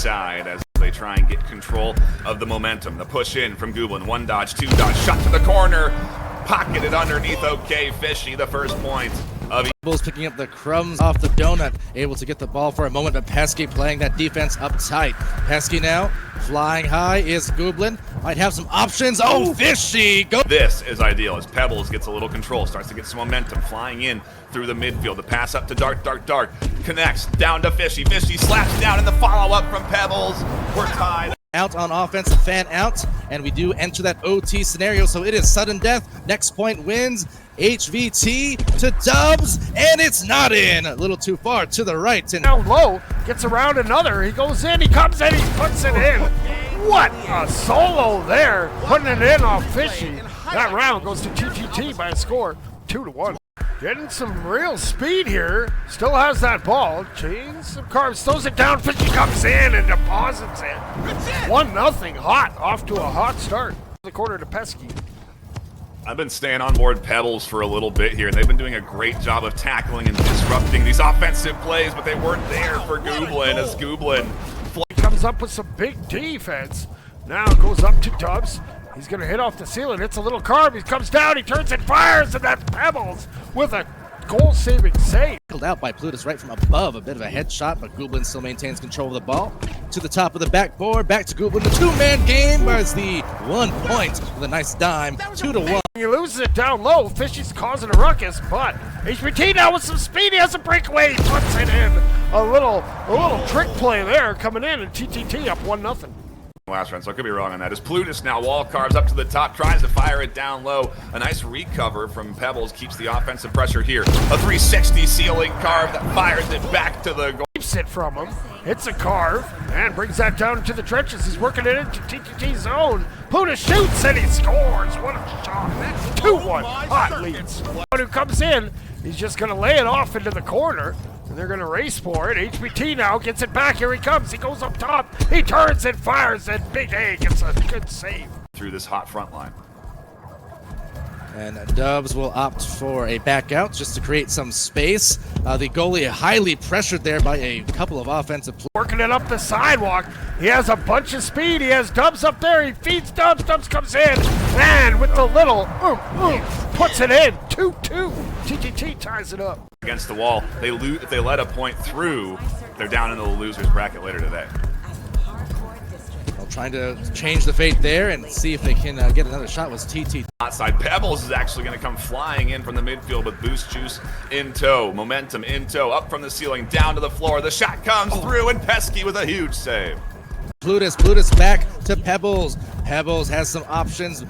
side as they try and get control of the momentum. The push in from Gublin, 1 dodge, 2 dodge, shot to the corner, pocketed underneath. Okay, Fishy, the first point of Bulls picking up the crumbs off the donut, able to get the ball for a moment, but Pesky playing that defense up tight. Pesky now flying high is Gublin, might have some options. Oh, Fishy! Go! This is ideal as Pebbles gets a little control, starts to get some momentum, flying in through the midfield. The pass up to Dark, connects down to Fishy. Fishy slaps down in the follow-up from Pebbles. We're tied. Out on offense, a fan out, and we do enter that OT scenario, so it is sudden death. Next point wins. HVT to Dubs, and it's not in. A little too far to the right. And down low, gets around another. He goes in, he comes in, he puts it in. What a solo there, putting it in off Fishy. That round goes to TTT by a score 2-1. Getting some real speed here. Still has that ball. Change some carbs, throws it down. Fishy comes in and deposits it. 1-0 hot, off to a hot start. The corner to Pesky. I've been staying on board Pebbles for a little bit here, and they've been doing a great job of tackling and disrupting these offensive plays, but they weren't there for Gublin as Gublin comes up with some big defense. Now it goes up to Dubs. He's going to hit off the ceiling. Hits a little carb. He comes down. He turns and fires, and that's Pebbles with a goal-saving save. Out by Plutus right from above. A bit of a headshot, but Gublin still maintains control of the ball. To the top of the backboard. Back to Gublin. The two-man game as the 1 point with a nice dime. 2-1. He loses it down low. Fishy's causing a ruckus, but HBT now with some speed. He has a breakaway. He puts it in. A little trick play there coming in, and TTT up 1-0. Last round, so I could be wrong on that. As Plutus now wall carves up to the top, tries to fire it down low. A nice recover from Pebbles keeps the offensive pressure here. A 360 ceiling carve that fires it back to the goal. Keeps it from him, hits a carve, and brings that down into the trenches. He's working it into TTT zone. Plutus shoots and he scores. What a shot. 2-1, hot leads. One who comes in, he's just gonna lay it off into the corner. And they're going to race for it. HBT now gets it back. Here he comes. He goes up top. He turns and fires, and Big A gets a good save. Through this hot front line. And Dubs will opt for a back out just to create some space. The goalie highly pressured there by a couple of offensive players. Working it up the sidewalk. He has a bunch of speed. He has Dubs up there. He feeds Dubs. Dubs comes in. And with the little puts it in. 2-2. TTT ties it up. Against the wall. If they let a point through, they're down into the loser's bracket later today. Well, trying to change the fate there and see if they can get another shot was TT. Outside, Pebbles is actually going to come flying in from the midfield with boost juice in tow. Momentum in tow, up from the ceiling, down to the floor. The shot comes through, and Pesky with a huge save. Plutus back to Pebbles. Pebbles has some options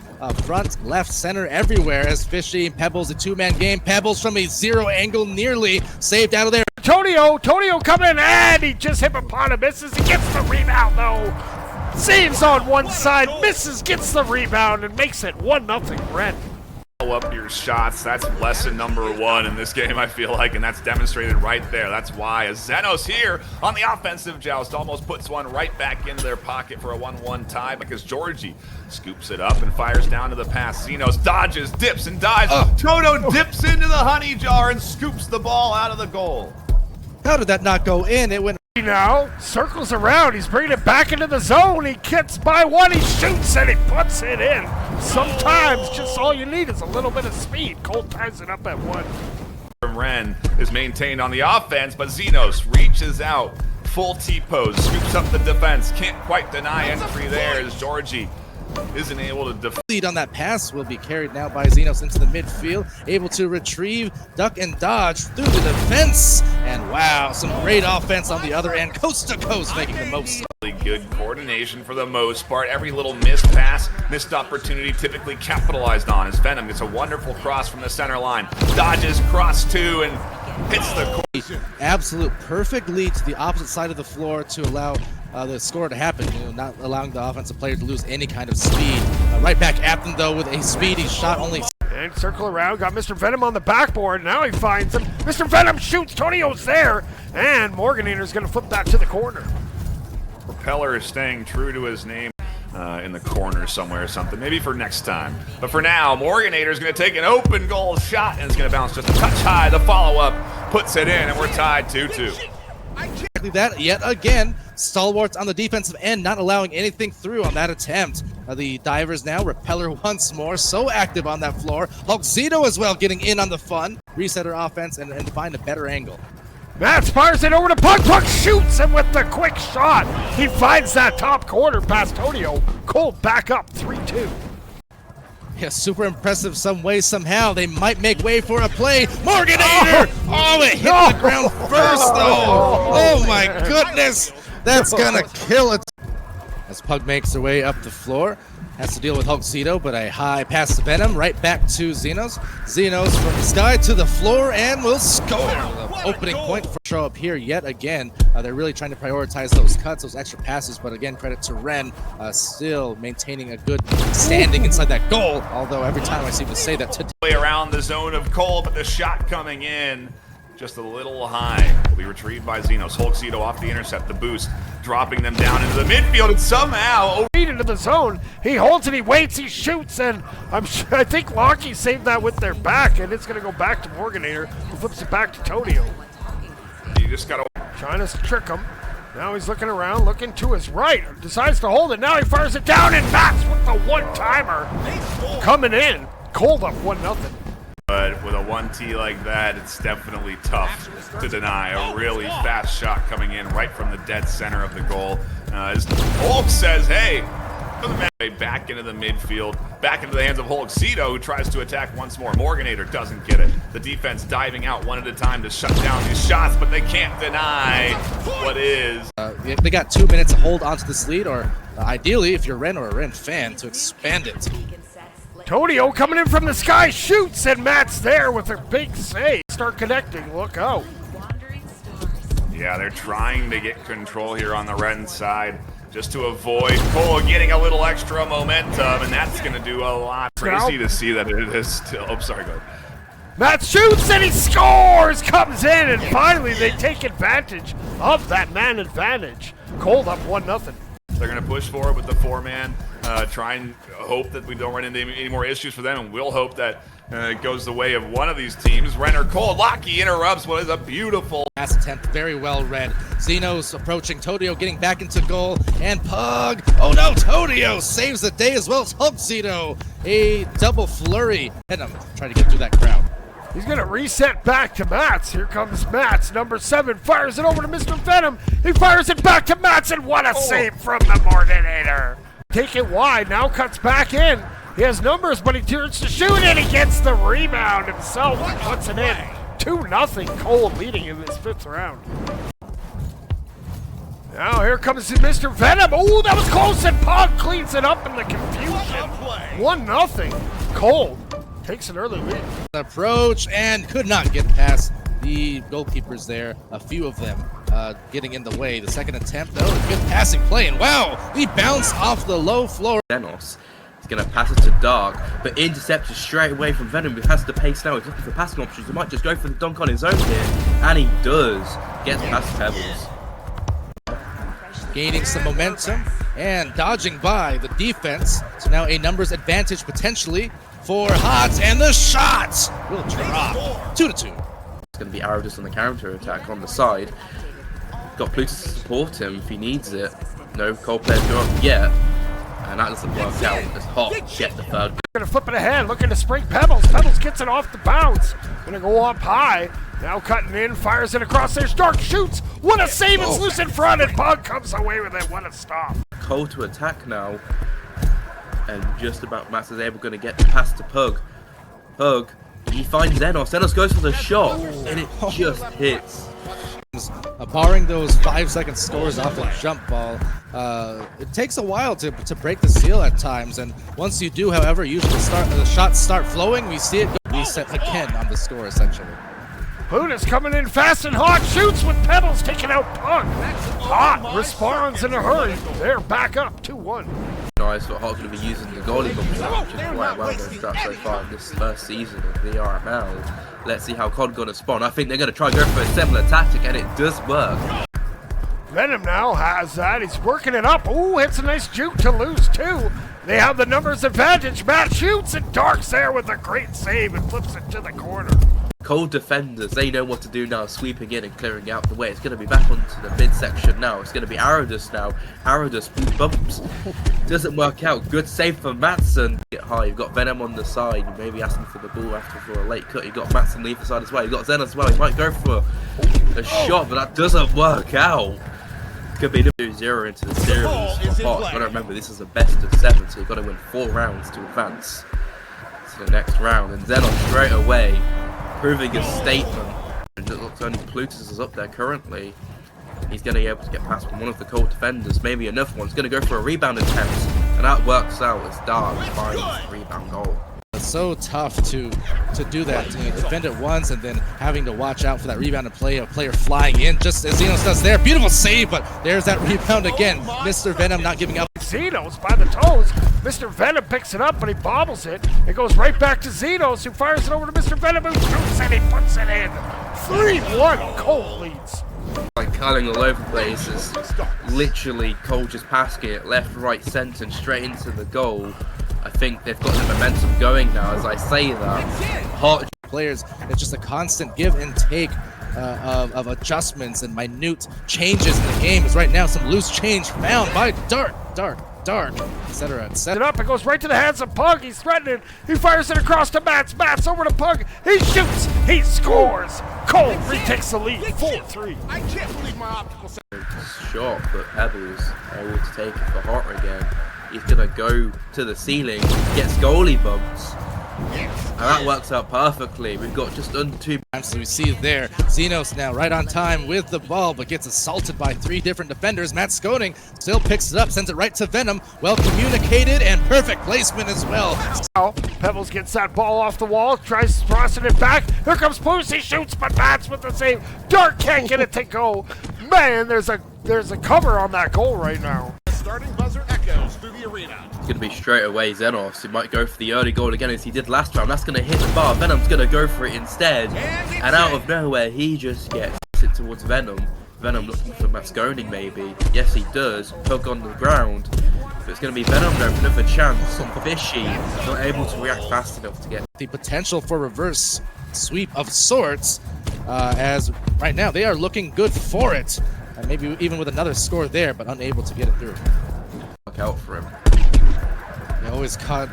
front, left, center, everywhere as Fishy and Pebbles a two-man game. Pebbles from a zero angle nearly saved out of there. Tonio coming in, and he just hit upon it, misses. He gets the rebound though. Saves on one side, misses, gets the rebound, and makes it 1-0 Red. Up your shots. That's lesson number 1 in this game, I feel like, and that's demonstrated right there. That's why as Zenos here on the offensive joust almost puts one right back into their pocket for a 1-1 tie because Georgie scoops it up and fires down to the pass. Zenos dodges, dips, and dives. Toto dips into the honey jar and scoops the ball out of the goal. How did that not go in? It went. Now circles around. He's bringing it back into the zone. He gets by one. He shoots and he puts it in. Sometimes just all you need is a little bit of speed. Cole ties it up at 1. Ren is maintained on the offense, but Zenos reaches out. Full T-pose, scoops up the defense. Can't quite deny entry there as Georgie isn't able to defend. Lead on that pass will be carried now by Zenos into the midfield, able to retrieve, duck, and dodge through the defense. And wow, some great offense on the other end, coast to coast, making the most. Really good coordination for the most part. Every little missed pass, missed opportunity typically capitalized on as Venom gets a wonderful cross from the center line. Dodges, cross 2, and hits the corner. Absolute perfect lead to the opposite side of the floor to allow the score to happen, not allowing the offensive player to lose any kind of speed. Right back at them, though, with a speedy shot only. And circle around, got Mr. Venom on the backboard. Now he finds him. Mr. Venom shoots, Tonio's there, and Morganor's going to flip that to the corner. Propeller is staying true to his name in the corner somewhere or something, maybe for next time. But for now, Morganator's going to take an open goal shot, and it's going to bounce just a touch high. The follow-up puts it in, and we're tied 2-2. Exactly that, yet again, stalwarts on the defensive end, not allowing anything through on that attempt. The divers now, Repeller once more, so active on that floor. Hulkzito as well, getting in on the fun. Reset her offense and find a better angle. Matt fires it over to Pug. Pug shoots him with the quick shot. He finds that top corner past Tonio. Cole back up 3-2. Yeah, super impressive some way, somehow. They might make way for a play. Morganator! Oh, it hit the ground first, though. Oh, my goodness. That's going to kill it. As Pug makes her way up the floor, has to deal with Hulkzito, but a high pass to Venom, right back to Xenos. Xenos from the sky to the floor and will score. The opening point for show up here yet again. They're really trying to prioritize those cuts, those extra passes, but again, credit to Ren, still maintaining a good standing inside that goal, although every time I seem to say that today. Around the zone of Cole, but the shot coming in just a little high. Will be retrieved by Xenos. Hulkzito off the intercept, the boost, dropping them down into the midfield, and somehow into the zone. He holds it, he waits, he shoots, and I think Locky saved that with their back, and it's going to go back to Morganator, who flips it back to Tonio. You just got to trying to trick him. Now he's looking around, looking to his right, decides to hold it. Now he fires it down, and Max with the one-timer coming in. Cold up 1-0. But with a 1T like that, it's definitely tough to deny. A really fast shot coming in right from the dead center of the goal. As Hulk says, hey, back into the midfield, back into the hands of Hulkzito, who tries to attack once more. Morganator doesn't get it. The defense diving out one at a time to shut down these shots, but they can't deny what is. They got 2 minutes to hold onto this lead, or ideally, if you're Ren or a Ren fan, to expand it. Tonio coming in from the sky, shoots, and Matt's there with a big save. Start connecting, look out. Yeah, they're trying to get control here on the Ren side just to avoid Cole getting a little extra momentum, and that's going to do a lot. Crazy to see that it is still. Oh, sorry, go ahead. Matt shoots and he scores, comes in, and finally they take advantage of that man advantage. Cold up 1-0. They're going to push forward with the 4-man, try and hope that we don't run into any more issues for them, and we'll hope that it goes the way of one of these teams. Renner Cole, Locky interrupts what is a beautiful pass attempt, very well read. Xenos approaching Tonio, getting back into goal, and Pug. Oh no, Tonio saves the day as well as Hulkzito. A double flurry. And I'm trying to get through that crowd. He's going to reset back to Mats. Here comes Mats, number 7, fires it over to Mr. Venom. He fires it back to Mats, and what a save from the Morganator. Take it wide, now cuts back in. He has numbers, but he turns to shoot, and he gets the rebound himself and puts it in. 2-0, Cole leading in this 5th round. Now here comes Mr. Venom. Oh, that was close, and Pog cleans it up in the confusion. 1-0, Cole takes an early lead. Approach and could not get past the goalkeepers there. A few of them getting in the way. The second attempt, though, a good passing play. And wow, he bounced off the low floor. Xenos is going to pass it to Dark, but intercepted straight away from Venom, who has the pace now. He's looking for passing options. He might just go for the dunk on his own here, and he does. Gets past Pebbles. Gaining some momentum and dodging by the defense. So now a numbers advantage potentially for Hot, and the shot will drop. 2-2. It's going to be Arrow just on the counter attack on the side. Got Plutus to support him if he needs it. No Cole players go up yet, and that doesn't work out as Hot get the third. Gonna flip it ahead, looking to spring Pebbles. Pebbles gets it off the bounce. Gonna go up high. Now cutting in, fires it across there. Stark shoots. What a save! It's loose in front, and Pug comes away with it. What a stop. Cole to attack now. And just about Max is going to get the pass to Pug. Pug, he finds Xenos. Xenos goes for the shot, and it just hits. Barring those 5-second scores off the jump ball, it takes a while to break the seal at times. And once you do, however, usually the shots start flowing. We see it reset again on the score, essentially. Plutus coming in fast and Hot, shoots with Pebbles, taking out Pug. Hot responds in a hurry. They're back up 2-1. Nice, but Hot's going to be using the goalie competition, which is quite well known strat so far in this first season of the VRML. Let's see how COD going to spawn. I think they're going to try to go for a similar tactic, and it does work. Venom now has that. He's working it up. Ooh, hits a nice juke to lose 2. They have the numbers advantage. Matt shoots, and Dark's there with a great save and flips it to the corner. Cold defenders, they know what to do now, sweeping in and clearing out the way. It's going to be back onto the midsection now. It's going to be Arodus now. Arodus bumps. Doesn't work out. Good save for Matson. Get high. You've got Venom on the side. You may be asking for the ball after for a late cut. You've got Matson on the other side as well. You've got Zen as well. He might go for a shot, but that doesn't work out. Could be 2-0 into the series for Hot. You've got to remember, this is a best of 7, so you've got to win 4 rounds to advance to the next round. And Zenon straight away proving a statement. It looks only Plutus is up there currently. He's going to be able to get past one of the cold defenders, maybe another one. He's going to go for a rebound attempt, and that works out as Dark finds the rebound goal. It's so tough to do that. To defend it once and then having to watch out for that rebound and play a player flying in, just as Xenos does there. Beautiful save, but there's that rebound again. Mr. Venom not giving up. Xenos by the toes. Mr. Venom picks it up, but he bobbles it. It goes right back to Xenos, who fires it over to Mr. Venom, who shoots and he puts it in. 3-1, Cold leads. Like curling all over the place, is literally Cole just passing it left, right, centre, and straight into the goal. I think they've got the momentum going now as I say that. Hot Players, it's just a constant give and take of adjustments and minute changes in the game. As right now, some loose change found by Dark, etc., etc. Up, it goes right to the hands of Pug. He's threatening. He fires it across to Mats. Mats over to Pug. He shoots. He scores. Cole retakes the lead. 4-3. I can't believe my optical shot, but Pebbles able to take it for Hot again. He's gonna go to the ceiling, gets goalie bumps, and that works out perfectly. We've got just under 2. So we see there, Xenos now right on time with the ball, but gets assaulted by 3 different defenders. Matt Skoning still picks it up, sends it right to Venom. Well communicated and perfect placement as well. Now, Pebbles gets that ball off the wall, tries tossing it back. Here comes Pussy, shoots, but Mats with the save. Dark can't get it to go. Man, there's a cover on that goal right now. Starting buzzer echoes through the arena. It's going to be straight away Xenos. He might go for the early goal again as he did last round. That's going to hit the bar. Venom's going to go for it instead. And out of nowhere, he just gets it towards Venom. Venom looking for Masconing maybe. Yes, he does. Pug on the ground. But it's going to be Venom there for another chance. Fishy not able to react fast enough to get the potential for reverse sweep of sorts, as right now they are looking good for it. And maybe even with another score there, but unable to get it through. Look out for him. Always caught,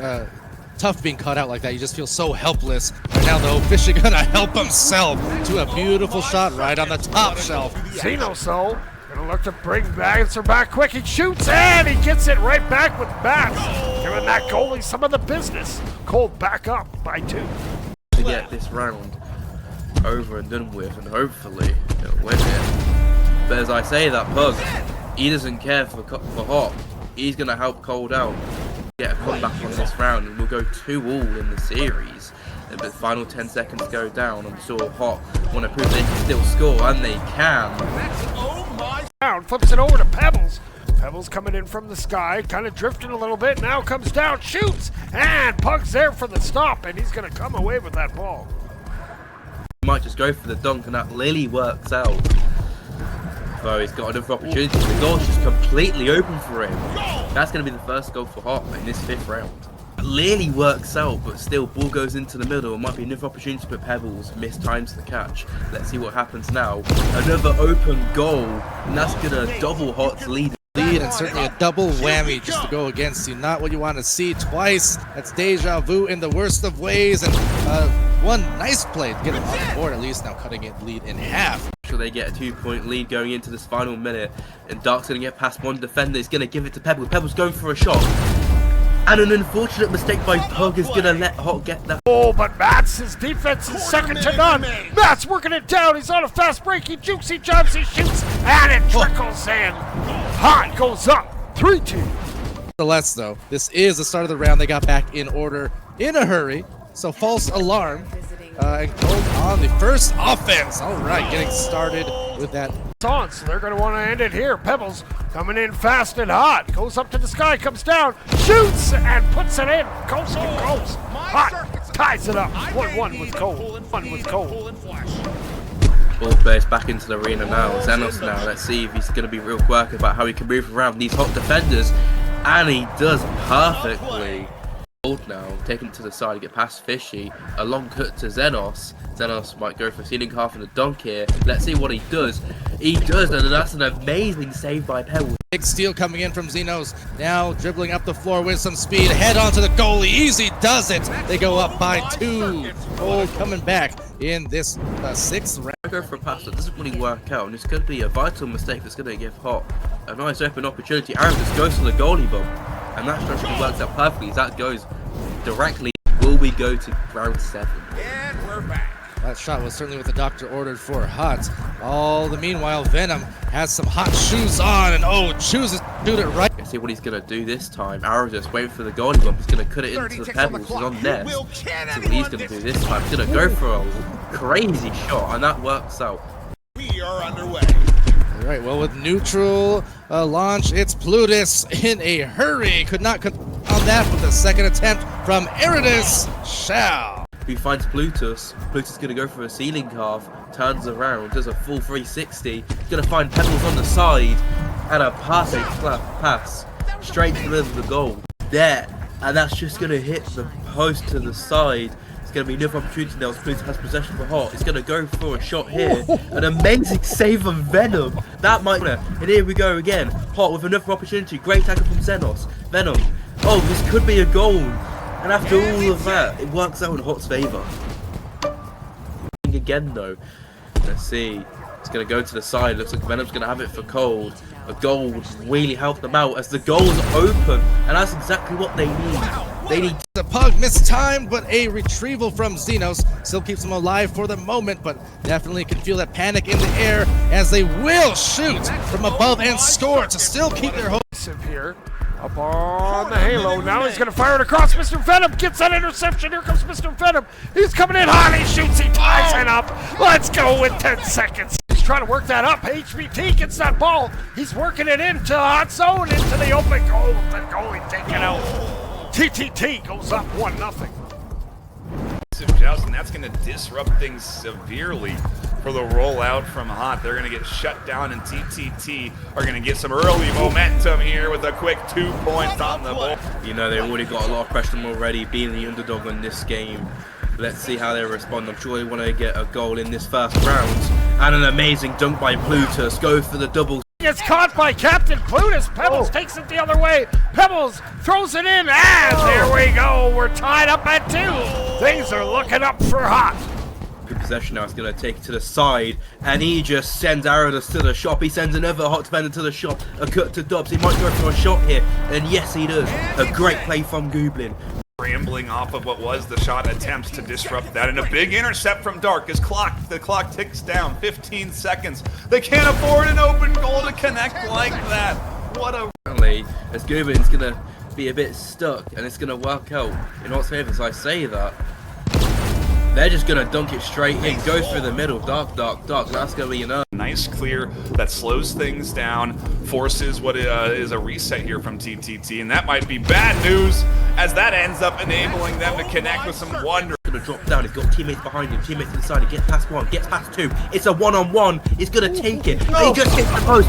tough being caught out like that. You just feel so helpless. Right now, though, Fishy gonna help himself to a beautiful shot right on the top shelf. Xenos, though, gonna look to bring Bannister back quick. He shoots and he gets it right back with Bats, giving that goalie some of the business. Cole back up by 2. To get this round over and done with, and hopefully he'll win it. But as I say that, Pug, he doesn't care for Hot. He's going to help Cold out. Get a comeback on this round, and we'll go 2-2 in the series. And the final 10 seconds go down. I'm sure Hot want to prove they can still score, and they can. Down, flips it over to Pebbles. Pebbles coming in from the sky, kind of drifting a little bit. Now comes down, shoots, and Pug's there for the stop, and he's going to come away with that ball. He might just go for the dunk, and that Lily works out. So he's got another opportunity. The goal's just completely open for him. That's going to be the first goal for Hot in this 5th round. Lily works out, but still, ball goes into the middle. It might be another opportunity for Pebbles. Missed times the catch. Let's see what happens now. Another open goal, and that's going to double Hot's lead. And certainly a double whammy just to go against you. Not what you want to see twice. That's deja vu in the worst of ways. And one nice play to get him on the board, at least now cutting it lead in half. So they get a 2-point lead going into this final minute. And Dark's going to get past one defender. He's going to give it to Pebbles. Pebbles going for a shot. And an unfortunate mistake by Pug is going to let Hot get that. Oh, but Mats' defense is second to none. Mats working it down. He's on a fast break. He jukes, he jumps, he shoots, and it trickles in. Hot goes up, 3-2. Nonetheless, though, this is the start of the round. They got back in order in a hurry. So false alarm. And Cold on the first offense. All right, getting started with that. On, so they're going to want to end it here. Pebbles coming in fast and hot. Goes up to the sky, comes down, shoots, and puts it in. Coast to coast. Hot ties it up. 1-1 with Cole. 1 with Cole. Ball plays back into the arena now. Xenos now. Let's see if he's going to be real quirky about how he can move around these Hot defenders. And he does perfectly. Now, take him to the side, get past Fishy, a long cut to Xenos. Xenos might go for a ceiling half and a dunk here. Let's see what he does. He does, and that's an amazing save by Pebble. Big steal coming in from Xenos. Now dribbling up the floor with some speed. Head onto the goalie. Easy does it. They go up by 2. Goal coming back in this 6th round. Go for a pass that doesn't really work out, and it's going to be a vital mistake that's going to give Hot a nice open opportunity. Aaron just goes to the goalie bump, and that strategy works out perfectly as that goes directly. Will we go to round 7? And we're back. That shot was certainly what the doctor ordered for Hot. All the meanwhile, Venom has some hot shoes on and chooses to shoot it right. Let's see what he's going to do this time. Arrow just waiting for the goalie bump. He's going to cut it into the pebbles. He's on net. Let's see what he's going to do this time. He's going to go for a crazy shot, and that works out. We are underway. All right, well, with neutral launch, it's Plutus in a hurry. Could not on that with the second attempt from Eridus Shao. Who finds Plutus. Plutus is going to go for a ceiling half, turns around, does a full 360. He's going to find Pebbles on the side, and a passing pass straight to the middle of the goal. There, and that's just going to hit the post to the side. It's going to be another opportunity now as Plutus has possession for Hot. He's going to go for a shot here. An amazing save from Venom. That might... And here we go again. Hot with another opportunity. Great tackle from Xenos. Venom. Oh, this could be a goal. And after all of that, it works out in Hot's favour. Again though, let's see. It's going to go to the side. Looks like Venom's going to have it for Cold. A goal would really help them out as the goal's open. And that's exactly what they need. They need the pug mistimed, but a retrieval from Xenos still keeps them alive for the moment, but definitely can feel that panic in the air as they will shoot from above and score to still keep their hope. Here, up on the halo. Now he's going to fire it across. Mr. Venom gets that interception. Here comes Mr. Venom. He's coming in hot. He shoots. He ties it up. Let's go with 10 seconds. He's trying to work that up. HVT gets that ball. He's working it into the hot zone, into the open goal. The goalie taken out. TTT goes up 1-0. And that's going to disrupt things severely for the rollout from Hot. They're going to get shut down, and TTT are going to get some early momentum here with a quick 2 points on the ball. You know, they've already got a lot of pressure already, being the underdog in this game. Let's see how they respond. I'm sure they want to get a goal in this first round. And an amazing dunk by Plutus. Go for the double. Gets caught by Captain Plutus. Pebbles takes it the other way. Pebbles throws it in, and there we go. We're tied up at 2. Things are looking up for Hot. Good possession now. It's going to take it to the side, and he just sends Arodus to the shop. He sends another Hot defender to the shop. A cut to Dubs. He might go for a shot here, and yes, he does. A great play from Goblin. Scrambling off of what was the shot attempts to disrupt that, and a big intercept from Dark as the clock ticks down. 15 seconds. They can't afford an open goal to connect like that. What a... As Goblin's going to be a bit stuck, and it's going to work out in Hot's favour. As I say that, they're just going to dunk it straight in. Go through the middle. Dark. That's going to be enough. Nice clear that slows things down, forces what is a reset here from TTT, and that might be bad news as that ends up enabling them to connect with some wonder. Going to drop down. He's got teammates behind him. Teammates to the side. He gets past 1, gets past 2. It's a 1-on-1. He's going to take it. He just hits the post,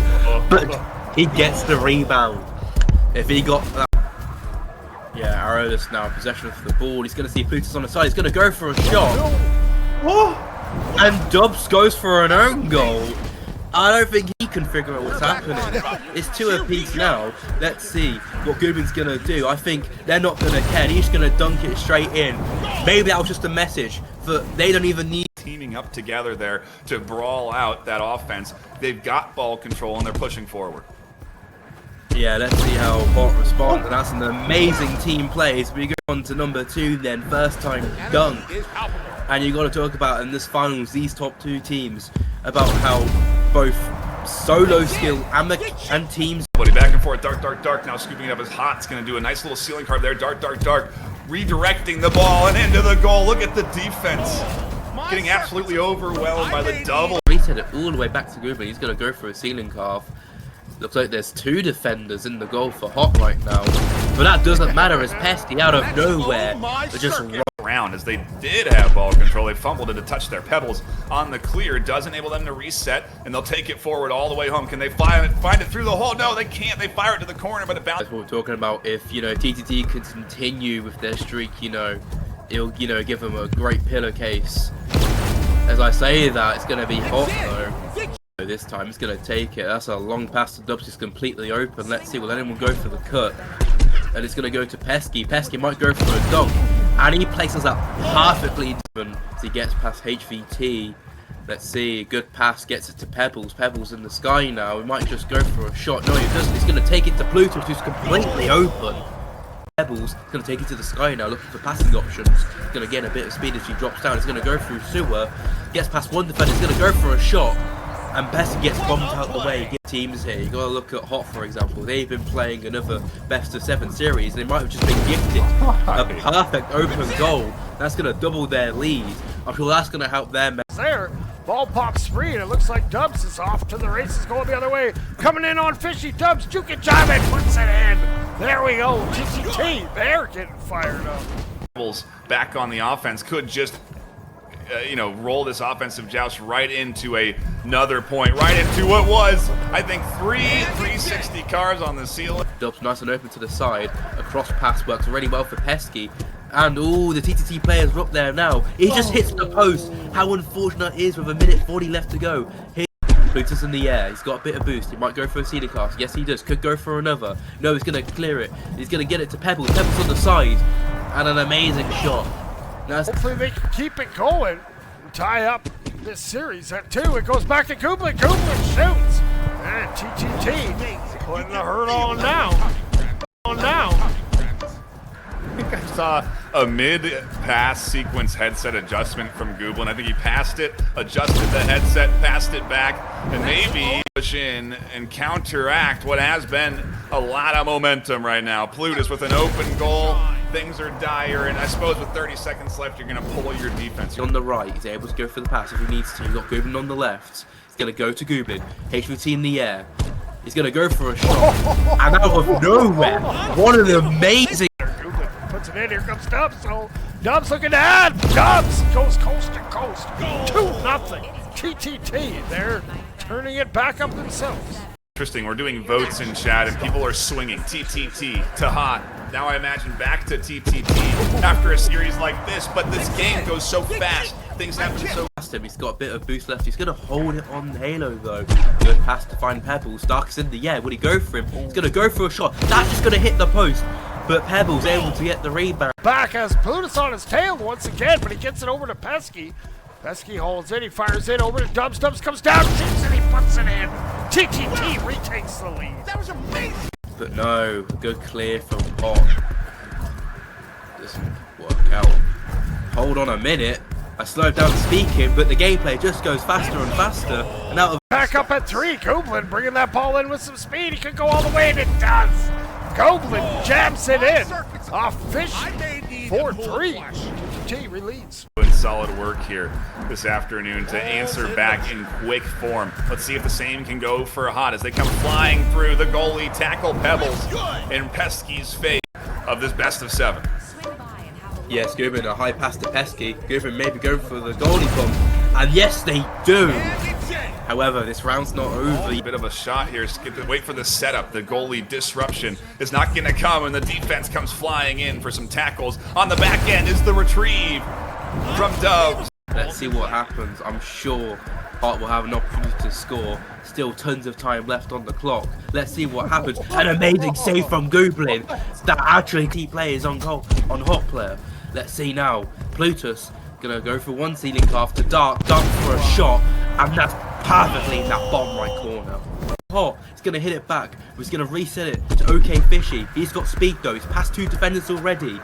but he gets the rebound. If he got that. Yeah, Arodus now in possession of the ball. He's going to see Plutus on the side. He's going to go for a shot. And Dubs goes for an own goal. I don't think he can figure out what's happening. It's 2 apiece now. Let's see what Gubin's going to do. I think they're not going to care. He's just going to dunk it straight in. Maybe that was just a message that they don't even need. Teaming up together there to brawl out that offense. They've got ball control and they're pushing forward. Yeah, let's see how Hot responds, and that's an amazing team play. So we go on to number 2 then, first time dunk. And you got to talk about in this finals, these top 2 teams, about how both solo skill and teams. Back and forth, Dark, now scooping it up as Hot's going to do a nice little ceiling carve there. Dark, redirecting the ball and into the goal. Look at the defense. Getting absolutely overwhelmed by the double. Reset it all the way back to Goobin. He's going to go for a ceiling carve. Looks like there's 2 defenders in the goal for Hot right now. But that doesn't matter as Pesty out of nowhere just around. down, as they did have ball control. They fumbled it to touch their Pebbles on the clear. Does enable them to reset, and they'll take it forward all the way home. Can they find it through the hole? No, they can't. They fire it to the corner, but it bounces. That's what we're talking about. If, you know, TTT could continue with their streak, you know, it'll, you know, give them a great pillowcase. As I say that, it's going to be hot though. This time it's going to take it. That's a long pass to Dubs. Is completely open. Let's see, will anyone go for the cut? And it's going to go to Pesky. Pesky might go for a dunk. And he places that perfectly as he gets past HVT. Let's see, good pass gets it to Pebbles. Pebbles in the sky now. He might just go for a shot. No, he doesn't. He's going to take it to Plutus, who's completely open. Pebbles going to take it to the sky now, looking for passing options. He's going to gain a bit of speed as he drops down. He's going to go through Sewer. Gets past one defender. He's going to go for a shot. And Pesky gets bombed out the way. Teams here, you got to look at Hot, for example. They've been playing another best of 7 series. They might have just been gifted a perfect open goal. That's going to double their lead. I'm sure that's going to help them. There, ball pops free, and it looks like Dubs is off to the races, going the other way. Coming in on Fishy. Dubs, juke it, job it, puts it in. There we go. TTT, they're getting fired up. Back on the offense, could just you know, roll this offensive joust right into another point, right into what was, I think, 360 cars on the ceiling. Dubs nice and open to the side. A cross pass works really well for Pesky. And all the TTT players are up there now. He just hits the post. How unfortunate it is with 1:40 left to go. Plutus in the air. He's got a bit of boost. He might go for a ceiling cast. Yes, he does. Could go for another. No, he's going to clear it. He's going to get it to Pebbles. Pebbles on the side. And an amazing shot. Hopefully they can keep it going and tie up this series at 2. It goes back to Goblin. Goblin shoots. And TTT putting the hurt on now. I think I saw a mid-pass sequence headset adjustment from Google, and I think he passed it, adjusted the headset, passed it back, and maybe push in and counteract what has been a lot of momentum right now. Plutus with an open goal. Things are dire, and I suppose with 30 seconds left, you're going to pull your defense. On the right, he's able to go for the pass if he needs to. You've got Goblin on the left. He's going to go to Goblin. HVT in the air. He's going to go for a shot. And out of nowhere, one of the amazing... Puts it in. Here comes Dubs. So Dubs looking to add. Dubs goes coast to coast. 2-0. TTT. They're turning it back up themselves. Interesting. We're doing votes in chat, and people are swinging TTT to Hot. Now I imagine back to TTT after a series like this, but this game goes so fast. Things happen so fast. He's got a bit of boost left. He's going to hold it on Halo, though. Good pass to find Pebbles. Dark is in the air. Would he go for him? He's going to go for a shot. That's just going to hit the post. But Pebbles able to get the rebound. Back has Plutus on his tail once again, but he gets it over to Pesky. Pesky holds it. He fires it over to Dubs. Dubs comes down, shoots it, he puts it in. TTT retakes the lead. That was amazing. But no, good clear from Hot. Doesn't work out. Hold on a minute. I slowed down speaking, but the gameplay just goes faster and faster. And out of back up at 3. Goblin bringing that ball in with some speed. He could go all the way, and it does. Goblin jams it in. Off Fish 4-3. TTT releads. Doing solid work here this afternoon to answer back in quick form. Let's see if the same can go for Hot as they come flying through. The goalie tackle Pebbles in Pesky's face of this best of 7. Yes, Goblin a high pass to Pesky. Goblin maybe going for the goalie bump. And yes, they do. However, this round's not over. A bit of a shot here. Wait for the setup. The goalie disruption is not going to come, and the defense comes flying in for some tackles. On the back end is the retrieve from Dubs. Let's see what happens. I'm sure Hart will have an opportunity to score. Still tons of time left on the clock. Let's see what happens. An amazing save from Goblin. That actually keep players on goal on Hot player. Let's see now. Plutus gonna go for one ceiling calf to Dark for a shot, and that's perfectly in that bottom right corner. Hot, he's gonna hit it back. He's gonna reset it to OK Fishy. He's got speed though. He's past 2 defenders already.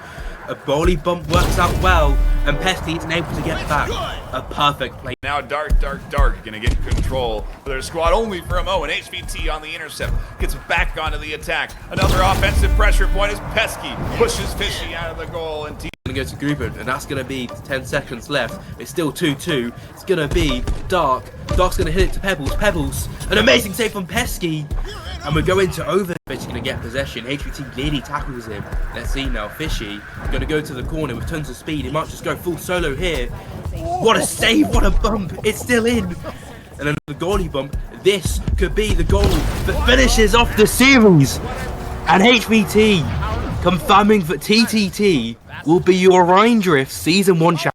A goalie bump works out well, and Pesky isn't able to get back. A perfect play. Now Dark gonna get control of their squad only for a moment. HVT on the intercept, gets back onto the attack. Another offensive pressure point as Pesky pushes Fishy out of the goal, and Gonna go to Goblin, and that's gonna be 10 seconds left. It's still 2-2. It's gonna be Dark. Dark's gonna hit it to Pebbles. Pebbles, an amazing save from Pesky. And we're going to over. Fishy gonna get possession. HVT nearly tackles him. Let's see now. Fishy gonna go to the corner with tons of speed. He might just go full solo here. What a save! What a bump! It's still in. And then the goalie bump. This could be the goal that finishes off the series. And HVT confirming that TTT will be your Orion Drift Season 1 champion.